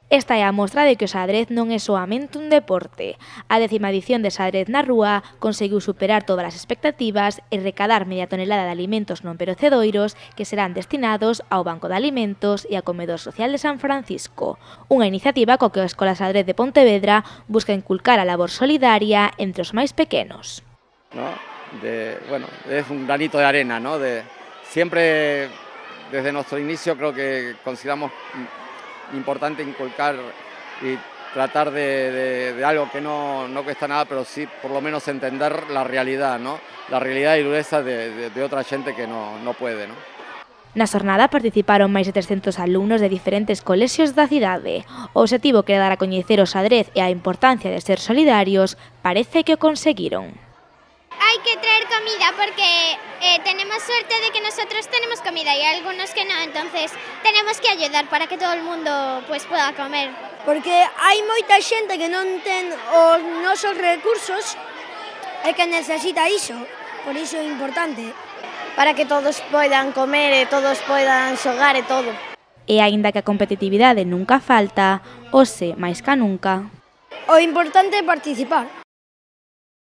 Esta é a mostra de que o xadrez non é soamente un deporte. A 10ª edición de Xadrez na Rúa conseguiu superar todas as expectativas e recadar media tonelada de alimentos non perecedouros que serán destinados ao Banco de Alimentos e ao Comedor Social de San Francisco. Unha iniciativa co que a Escola Xadrez de Pontevedra busca inculcar a labor solidaria entre os máis pequenos. ¿No? Es un granito de arena, ¿no? Siempre desde nuestro inicio creo que consideramos importante inculcar y tratar de algo que no cuesta nada, pero sí por lo menos entender la realidad, ¿no? La realidad y dureza de otra gente que no puede, ¿no? Na xornada participaron máis de 300 alumnos de diferentes colexios da cidade. O obxectivo que era dar a coñecer o xadrez e a importancia de ser solidarios parece que o conseguiron. Hay que traer comida porque tenemos suerte de que nosotros tenemos comida y hay algunos que no, entonces tenemos que ayudar para que todo el mundo pues pueda comer. Porque hai moita xente que non ten os nosos recursos e que necesita iso, por iso é importante. Para que todos poidan comer e todos poidan xogar e todo. E aínda que a competitividade nunca falta, hoxe máis ca nunca. O importante é participar.